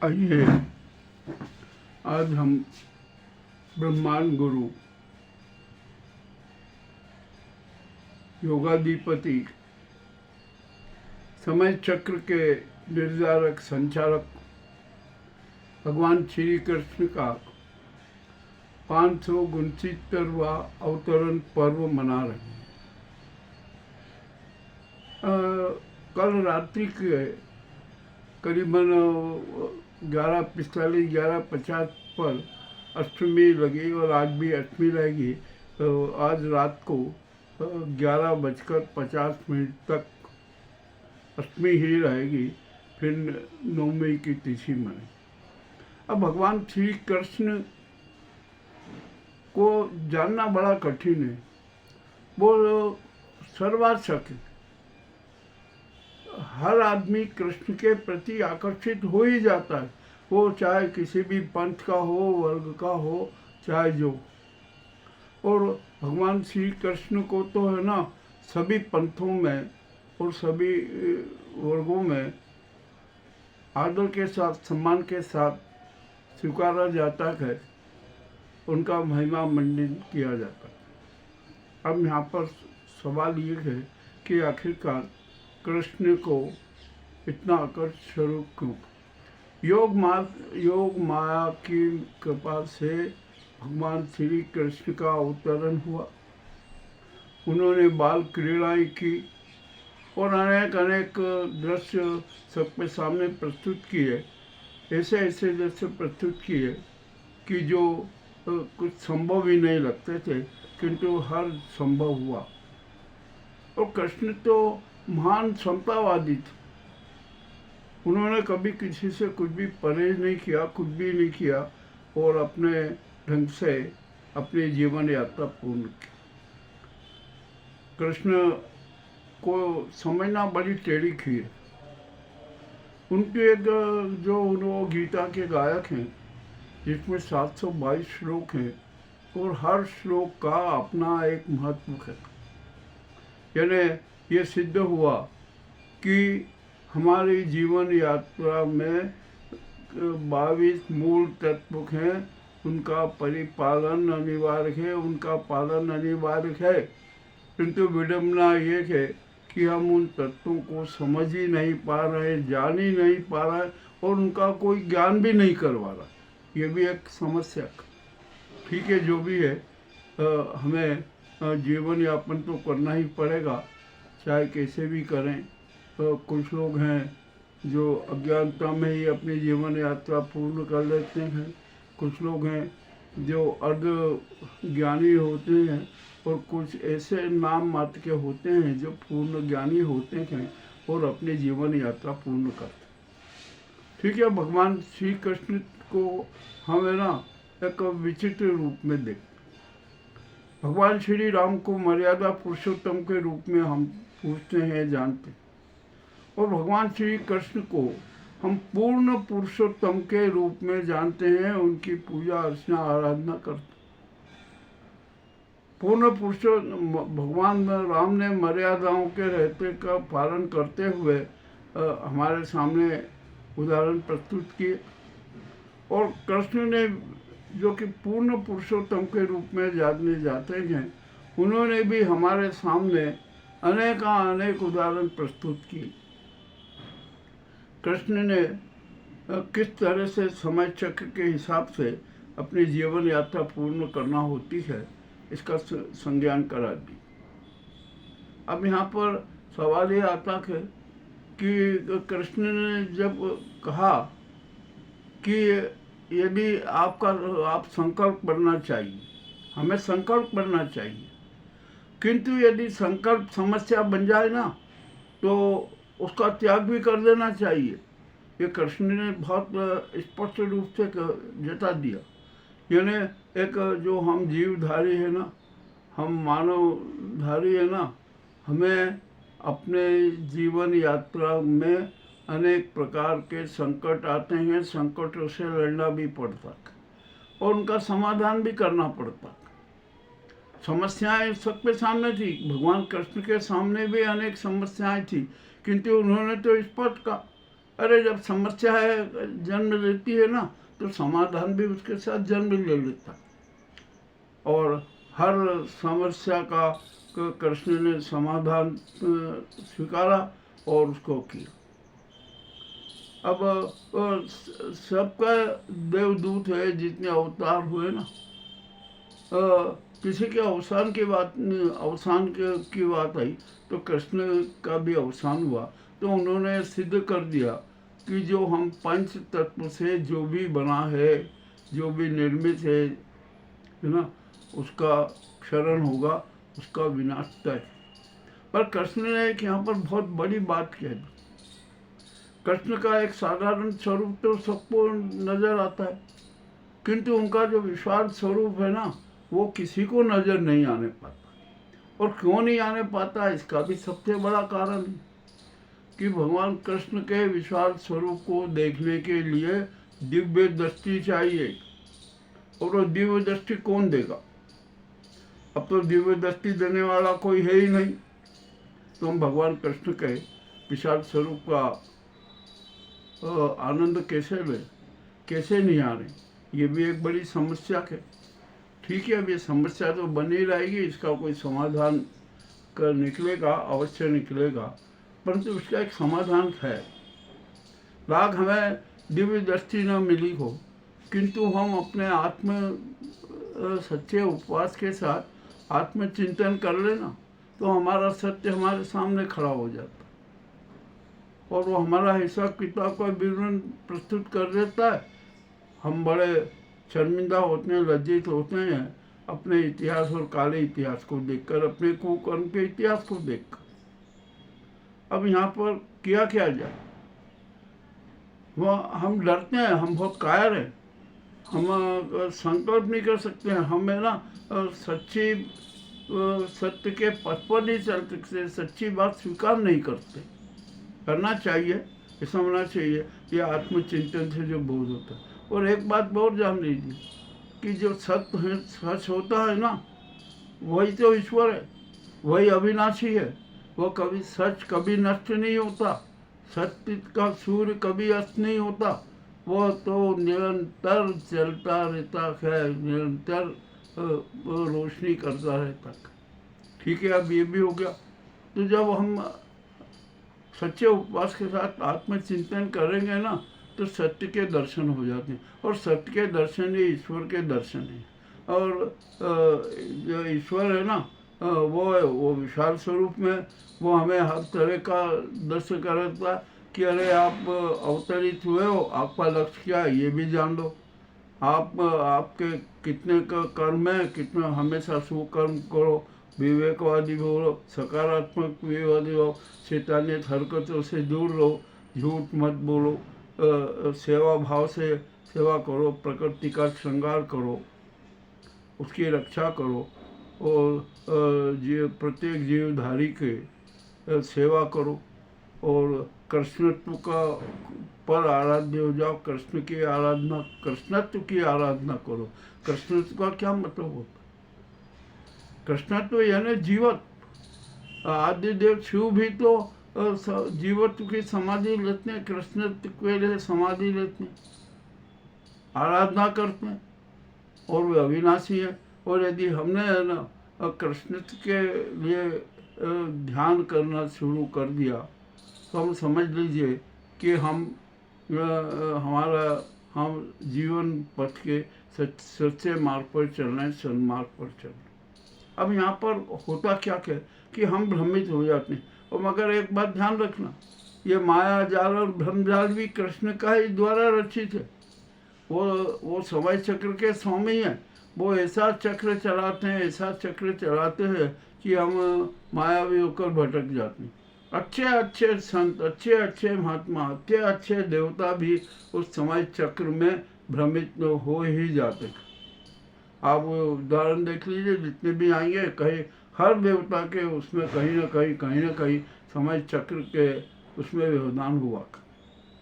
आइए आज हम ब्रह्मांड गुरु योगाधिपति समय चक्र के निर्धारक संचालक भगवान श्री कृष्ण का 569वां अवतरण पर्व मना रहे हैं। कल रात्रि के करीबन 11:45 11:50 पर अष्टमी लगी और आज भी अष्टमी रहेगी। तो आज रात को 11:50 तक अष्टमी ही रहेगी, फिर 9 मई की तिथि मने। अब भगवान श्री कृष्ण को जानना बड़ा कठिन है। वो सर्वाशक है। हर आदमी कृष्ण के प्रति आकर्षित हो ही जाता है, वो चाहे किसी भी पंथ का हो, वर्ग का हो, चाहे जो। और भगवान श्री कृष्ण को तो है ना सभी पंथों में और सभी वर्गों में आदर के साथ, सम्मान के साथ स्वीकारा जाता है, उनका महिमा मंडित किया जाता है। अब यहाँ पर सवाल ये है कि आखिरकार कृष्ण को इतना आकर्षक स्वरूप क्यों? योग माया की कृपा से भगवान श्री कृष्ण का अवतरण हुआ। उन्होंने बाल क्रीड़ाएं की और अनेक दृश्य सबके सामने प्रस्तुत किए। ऐसे दृश्य प्रस्तुत किए कि जो कुछ संभव ही नहीं लगते थे, किंतु हर संभव हुआ। और कृष्ण तो महान समतावादी थे। उन्होंने कभी किसी से कुछ भी परहेज नहीं किया, कुछ भी नहीं किया, और अपने ढंग से अपनी जीवन यात्रा पूर्ण की। कृष्ण को समझना बड़ी टेढ़ी खीर। उनके एक जो वो गीता के गायक हैं, जिसमें 722 श्लोक हैं और हर श्लोक का अपना एक महत्व है। यानी ये सिद्ध हुआ कि हमारी जीवन यात्रा में 22 मूल तत्व हैं, उनका परिपालन अनिवार्य है, उनका पालन अनिवार्य है। किंतु विडंबना ये है कि हम उन तत्वों को समझ ही नहीं पा रहे, जान ही नहीं पा रहे और उनका कोई ज्ञान भी नहीं करवा रहा। ये भी एक समस्या। ठीक है, जो भी है, हमें जीवन यापन तो करना ही पड़ेगा, चाहे कैसे भी करें। तो कुछ लोग हैं जो अज्ञानता में ही अपनी जीवन यात्रा पूर्ण कर लेते हैं, कुछ लोग हैं जो अर्ध ज्ञानी होते हैं, और कुछ ऐसे नाम मात्र के होते हैं जो पूर्ण ज्ञानी होते हैं और अपनी जीवन यात्रा पूर्ण करते हैं। ठीक है, भगवान श्री कृष्ण को हमें ना एक विचित्र रूप में देखते। भगवान श्री राम को मर्यादा पुरुषोत्तम के रूप में हम पूछते हैं, जानते हैं, और भगवान श्री कृष्ण को हम पूर्ण पुरुषोत्तम के रूप में जानते हैं, उनकी पूजा अर्चना आराधना करते हैं। पूर्ण पुरुषोत्तम भगवान राम ने मर्यादाओं के रहते का पालन करते हुए हमारे सामने उदाहरण प्रस्तुत किए, और कृष्ण ने जो कि पूर्ण पुरुषोत्तम के रूप में जाने जाते हैं, उन्होंने भी हमारे सामने अनेक उदाहरण प्रस्तुत किए। कृष्ण ने किस तरह से समय चक्र के हिसाब से अपनी जीवन यात्रा पूर्ण करना होती है, इसका संज्ञान करा दी। अब यहाँ पर सवाल ये आता है कि कृष्ण ने जब कहा कि यदि आप संकल्प करना चाहिए, हमें संकल्प करना चाहिए, किंतु यदि संकल्प समस्या बन जाए ना, तो उसका त्याग भी कर देना चाहिए। ये कृष्ण ने बहुत स्पष्ट रूप से जता दिया। यानी एक जो हम जीवधारी है ना, हम मानवधारी है ना, हमें अपने जीवन यात्रा में अनेक प्रकार के संकट आते हैं, संकटों से लड़ना भी पड़ता है और उनका समाधान भी करना पड़ता है। समस्याएं सबके सामने थी, भगवान कृष्ण के सामने भी अनेक समस्याएं थी, किंतु उन्होंने तो स्पष्ट कहा अरे जब समस्या है जन्म लेती है ना, तो समाधान भी उसके साथ जन्म ले लेता। और हर समस्या का कृष्ण ने समाधान स्वीकारा और उसको किया। अब सबका देवदूत है, जितने अवतार हुए ना, किसी के अवसान की बात आई तो कृष्ण का भी अवसान हुआ। तो उन्होंने सिद्ध कर दिया कि जो हम पंच तत्व से जो भी बना है, जो भी निर्मित है ना, उसका क्षरण होगा, उसका विनाश तय। पर कृष्ण ने एक यहाँ पर बहुत बड़ी बात कह दी। कृष्ण का एक साधारण स्वरूप तो सबको नजर आता है, किंतु उनका जो विशाल स्वरूप है ना, वो किसी को नजर नहीं आने पाता। और क्यों नहीं आने पाता, इसका भी सबसे बड़ा कारण है कि भगवान कृष्ण के विशाल स्वरूप को देखने के लिए दिव्य दृष्टि चाहिए। और वो दिव्य दृष्टि कौन देगा? अब तो दिव्य दृष्टि देने वाला कोई है ही नहीं, तो हम भगवान कृष्ण के विशाल स्वरूप का आनंद कैसे ले, कैसे नहीं आ रहे? ये भी एक बड़ी समस्या है। ठीक है, अब ये समस्या तो बनी रहेगी, इसका कोई समाधान कर निकलेगा, अवश्य निकलेगा, परंतु उसका एक समाधान है। लाख हमें दिव्य दृष्टि न मिली हो, किंतु हम अपने सच्चे उपवास के साथ आत्मचिंतन कर लेना, तो हमारा सत्य हमारे सामने खड़ा हो जाता और वो हमारा हिसाब किताब का विवरण प्रस्तुत कर देता है। हम बड़े शर्मिंदा होते हैं, लज्जित होते हैं अपने इतिहास और काले इतिहास को देखकर, अपने कुकर्म के इतिहास को देखकर। अब यहाँ पर किया क्या जाए? वह हम डरते हैं, हम बहुत कायर हैं, हम संकल्प नहीं कर सकते हैं, हमें ना सत्य के पथ पर नहीं चल सकते, सच्ची बात स्वीकार नहीं करते। करना चाहिए, ये समझना चाहिए, ये आत्मचिंतन से जो बोध होता है। और एक बात बहुत जान लीजिए कि जो सत्य है, सच होता है ना, वही तो ईश्वर है, वही अविनाशी है। वो कभी सच कभी नष्ट नहीं होता, सत्य का सूर्य कभी अस्त नहीं होता, वो तो निरंतर चलता रहता है, निरंतर रोशनी करता रहता। ठीक है, अब ये भी हो गया। तो जब हम सच्चे उपवास के साथ आत्मचिंतन करेंगे ना, तो सत्य के दर्शन हो जाते हैं। और सत्य के दर्शन ही ईश्वर के दर्शन है। और जो ईश्वर है ना, वो विशाल स्वरूप में वो हमें हर तरह का दर्शन करता कि अरे आप अवतरित हुए हो, आपका लक्ष्य क्या है ये भी जान लो, आपके कितने का कर्म है, कितना हमेशा सुकर्म करो, विवेकवादी हो, सकारात्मक विवेकवादी हो, शैतानियत हरकतों से दूर रहो, झूठ मत बोलो, सेवा भाव से सेवा करो, प्रकृति का श्रृंगार करो, उसकी रक्षा करो, और प्रत्येक जीवधारी के सेवा करो, और कृष्णत्व का पर आराध्य हो जाओ, कृष्ण की आराधना, कृष्णत्व की आराधना करो। कृष्णत्व का क्या मतलब होता है? कृष्णत्व यानी जीवत। आदि देव शिव भी तो जीवत्व की समाधि लेते हैं, कृष्णत्व के लिए समाधि लेते हैं, आराधना करते हैं, और वे अविनाशी है। और यदि हमने है ना कृष्णत्व के लिए ध्यान करना शुरू कर दिया, तो हम समझ लीजिए कि हम जीवन पथ के सच्चे मार्ग पर चल रहे हैं, सन्मार्ग पर चल रहे हैं। अब यहाँ पर होता क्या कि हम भ्रमित हो जाते हैं। और मगर एक बात ध्यान रखना, ये माया जाल और भ्रमजाल भी कृष्ण का ही द्वारा रचित है। वो समय चक्र के स्वामी हैं। वो ऐसा चक्र चलाते हैं, ऐसा चक्र चलाते हैं कि हम मायावी होकर भटक जाते हैं। अच्छे अच्छे संत, अच्छे अच्छे महात्मा, अच्छे अच्छे देवता भी उस समय चक्र में भ्रमित हो ही जाते। आप उदाहरण देख लीजिए, जितने भी आएंगे, कहीं हर देवता के उसमें कहीं ना कहीं समय चक्र के उसमें व्यवधान हुआ।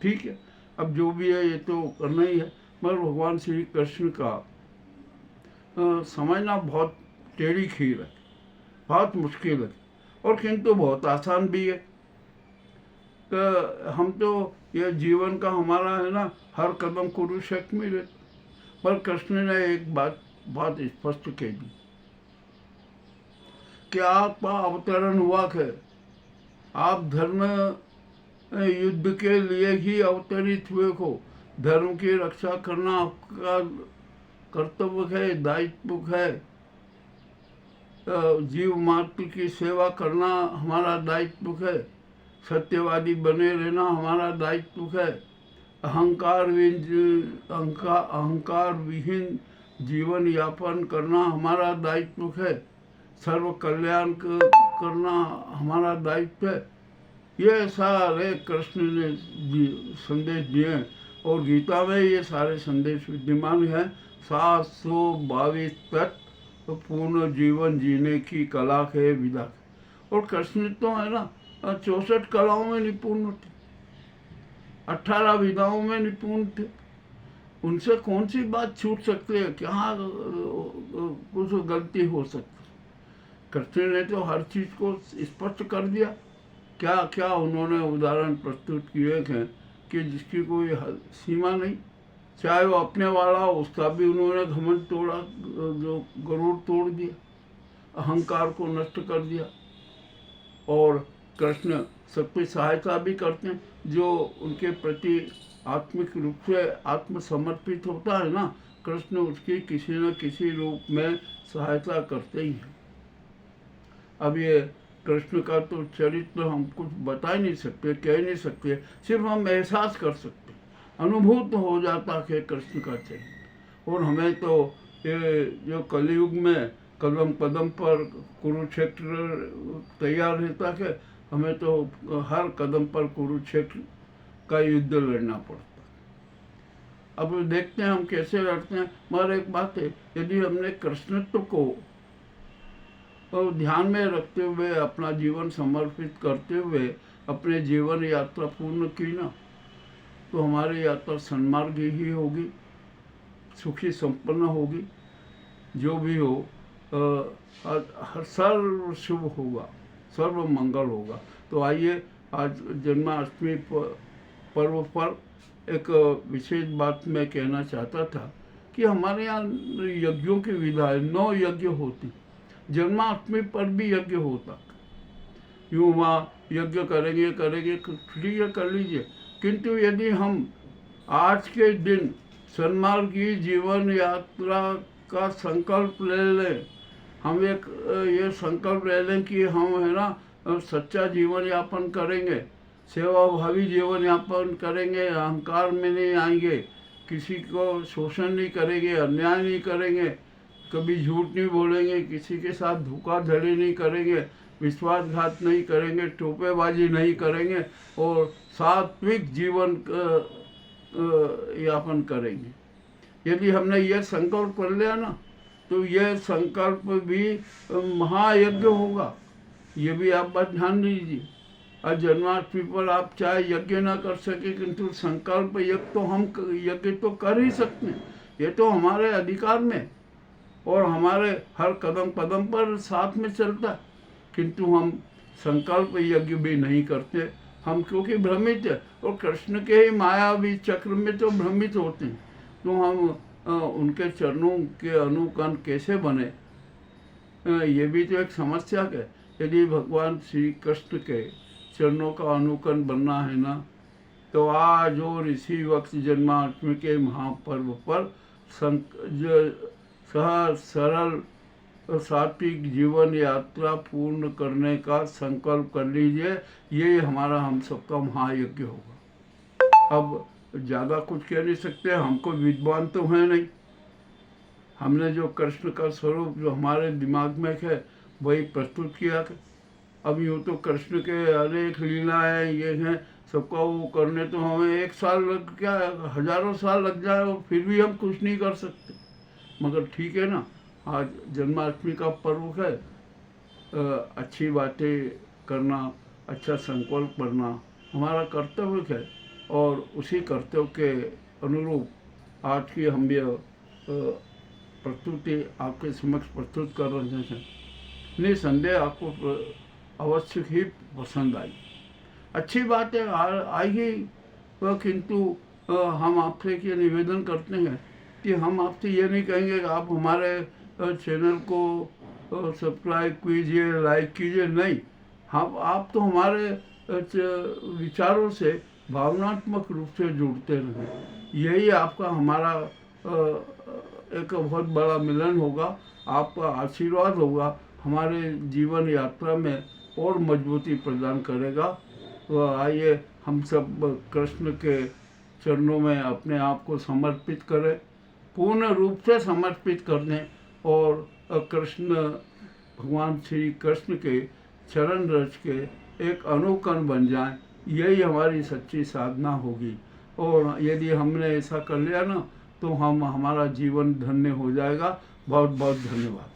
ठीक है, अब जो भी है ये तो करना ही है। मगर भगवान श्री कृष्ण का समझना बहुत टेढ़ी खीर है, बहुत मुश्किल है, और किंतु बहुत आसान भी है। तो हम तो ये जीवन का हमारा है ना, हर कदम कुरुक्षेत्र में रहते। पर कृष्ण ने एक बात स्पष्ट कह दी कि आपका अवतरण हुआ है, आप धर्म युद्ध के लिए ही अवतरित हुए हो। धर्म की रक्षा करना आपका कर्तव्य है, दायित्व है। जीव मात्र की सेवा करना हमारा दायित्व है। सत्यवादी बने रहना हमारा दायित्व है। अहंकार विहीन जीवन यापन करना हमारा दायित्व है। सर्व कल्याण करना हमारा दायित्व है। ये सारे कृष्ण ने संदेश दिए और गीता में ये सारे संदेश विद्यमान है। 722 तत्व पूर्ण जीवन जीने की कला है विदा। और कृष्ण तो है ना 64 कलाओं में निपुण थे, 18 विधाओं में निपुण थे। उनसे कौन सी बात छूट सकती है, क्या कुछ गलती हो सकती। कृष्ण ने तो हर चीज को स्पष्ट कर दिया। क्या क्या उन्होंने उदाहरण प्रस्तुत किए हैं कि जिसकी कोई सीमा नहीं। चाहे वो अपने वाला हो, उसका भी उन्होंने घमंड तोड़ा, जो गरुड़ तोड़ दिया, अहंकार को नष्ट कर दिया। और कृष्ण सबकी सहायता भी करते हैं। जो उनके प्रति आत्मिक रूप से आत्मसमर्पित होता है ना, कृष्ण उसकी किसी न किसी रूप में सहायता करते ही हैं। अब ये कृष्ण का तो चरित्र हम कुछ बता ही नहीं सकते, कह नहीं सकते, सिर्फ हम एहसास कर सकते, अनुभूत हो जाता है कृष्ण का चरित्र। और हमें तो ये जो कलयुग में कदम कदम पर कुरुक्षेत्र तैयार रहता है, हमें तो हर कदम पर कुरुक्षेत्र का युद्ध लड़ना पड़ता। अब देखते हैं हम कैसे लड़ते हैं। मगर एक बात है, यदि हमने कृष्णत्व को तो ध्यान में रखते हुए अपना जीवन समर्पित करते हुए अपने जीवन यात्रा पूर्ण की ना, तो हमारी यात्रा सन्मार्ग ही होगी, सुखी संपन्न होगी। जो भी हो हर सर्व शुभ होगा, सर्व मंगल होगा। तो आइए आज जन्माष्टमी पर्व पर एक विशेष बात मैं कहना चाहता था कि हमारे यहाँ यज्ञों की विधा है, 9 यज्ञ होती। जन्माष्टमी पर भी यज्ञ होता। यूँ वहाँ यज्ञ करेंगे ठीक है, कर लीजिए। किंतु यदि हम आज के दिन सन्मार्ग की जीवन यात्रा का संकल्प ले लें, हम एक ये संकल्प ले लें कि हम है ना सच्चा जीवन यापन करेंगे, सेवाभावी जीवन यापन करेंगे, अहंकार में नहीं आएंगे, किसी को शोषण नहीं करेंगे, अन्याय नहीं करेंगे, कभी झूठ नहीं बोलेंगे, किसी के साथ धोखाधड़ी नहीं करेंगे, विश्वासघात नहीं करेंगे, टोपेबाजी नहीं करेंगे और सात्विक जीवन यापन करेंगे। यदि हमने यह संकल्प कर लिया ना, तो यह संकल्प भी महायज्ञ होगा। ये भी आप बात ध्यान दीजिए। आज जन्माष्टमी पर आप चाहे यज्ञ ना कर सके, किंतु संकल्प यज्ञ तो हम यज्ञ तो कर ही सकते हैं। ये तो हमारे अधिकार में और हमारे हर कदम कदम पर साथ में चलता है। किंतु हम संकल्प यज्ञ भी नहीं करते, हम क्योंकि भ्रमित है और कृष्ण के ही मायावी चक्र में तो भ्रमित होते हैं। तो हम उनके चरणों के अनुकरण कैसे बने, ये भी तो एक समस्या है। यदि भगवान श्री कृष्ण के चरणों का अनुकरण बनना है ना, तो आज और इसी वक्त जन्माष्टमी के महापर्व पर सहज सरल सात्विक जीवन यात्रा पूर्ण करने का संकल्प कर लीजिए। ये हमारा हम सबका महायज्ञ होगा। अब ज़्यादा कुछ कह नहीं सकते, हमको विद्वान तो है नहीं। हमने जो कृष्ण का स्वरूप जो हमारे दिमाग में है वही प्रस्तुत किया है। अब यूँ तो कृष्ण के अनेक लीलाएँ ये हैं, सबका वो करने तो हमें 1 साल लग, क्या हजारों साल लग जाए और फिर भी हम कुछ नहीं कर सकते। मगर ठीक है ना, आज जन्माष्टमी का पर्व है, अच्छी बातें करना, अच्छा संकल्प करना हमारा कर्तव्य है। और उसी कर्तव्य के अनुरूप आज की हम यह प्रस्तुति आपके समक्ष प्रस्तुत कर रहे हैं। निसंदेह आपको अवश्य ही पसंद आई। अच्छी बात है, आइए, किंतु हम आपसे ये निवेदन करते हैं कि हम आपसे ये नहीं कहेंगे कि आप हमारे चैनल को सब्सक्राइब कीजिए, लाइक कीजिए, नहीं। हम आप तो हमारे विचारों से भावनात्मक रूप से जुड़ते रहें, यही आपका हमारा एक बहुत बड़ा मिलन होगा, आपका आशीर्वाद होगा, हमारे जीवन यात्रा में और मजबूती प्रदान करेगा। तो आइए हम सब कृष्ण के चरणों में अपने आप को समर्पित करें, पूर्ण रूप से समर्पित कर दें और कृष्ण भगवान श्री कृष्ण के चरण रज के एक अनुकरण बन जाएं। यही हमारी सच्ची साधना होगी। और यदि हमने ऐसा कर लिया ना, तो हमारा जीवन धन्य हो जाएगा। बहुत बहुत धन्यवाद।